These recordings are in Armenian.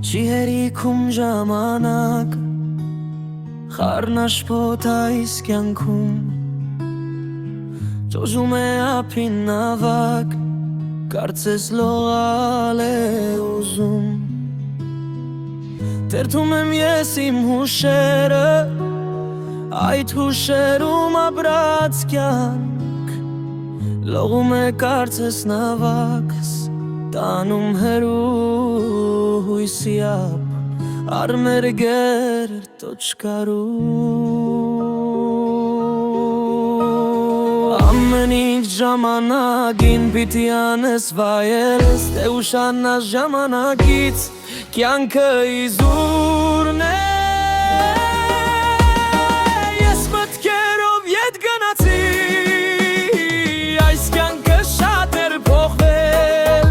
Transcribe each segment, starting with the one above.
Չի հերիքում ժամանակ խառնաշփոթ այս կյանքում Ճոժում է ափին նավակ Կարծես լողալ է ուզում Թերթում եմ ես իմ հուշերը Այդ հուշերում ապրած կյանք Լողում է կարծես նավակս Տանում հեռու հույսի ափ Արմեր գեր տոչկարու Ամեն ինչ ժամանակին պիտի անես վայելես Դե ուշանաս ժամանակից կյանքը իզուրն է Ես մտքերով ետ գնացի Այս կյանքը շատ էր փոխվել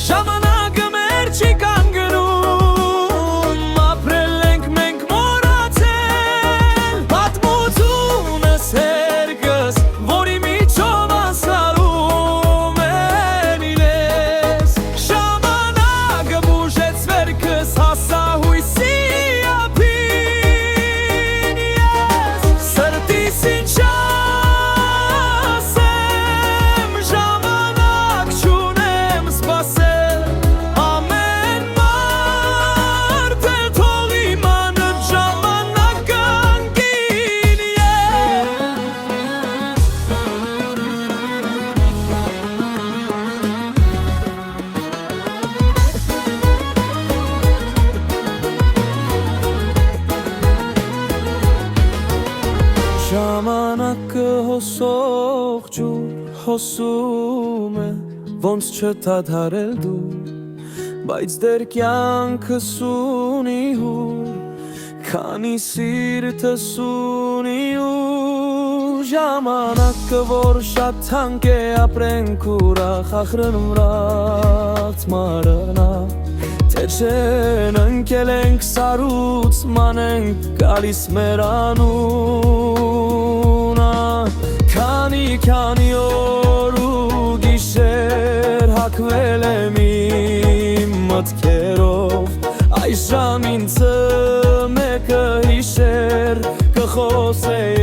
Ժամանակը մեր չի կանգնում Ապրել ենք մենք մոռացել Պատմությունս հերկս Որի միջով ասալում են իլես Ժամանակը բուժեց վերքս Հասա հույսի ափին ես Սրտիս ինչ ասեմ Ժամանակ չունեմ սպասել Ամեն մարդ էլ թող իմանա Ժամանակը անկին Ժամանակը հոսող ջուր հոսում է Ոնց չդադարել դու Բայց դեր կյանքս ունի հուր Քանի սիրտս ունի ուր Ժամանակը որ շատ թանկ է ապրենք ուրախ Ախրն ուրախ մարնա Թե չեն ընկել ենք սարուց մանենք գալիս մեր անունա Քանի օր ու գիշեր հագվել եմ իմ մտքերով Այս ժամ ինձ մեկը հիշեր կխոսեի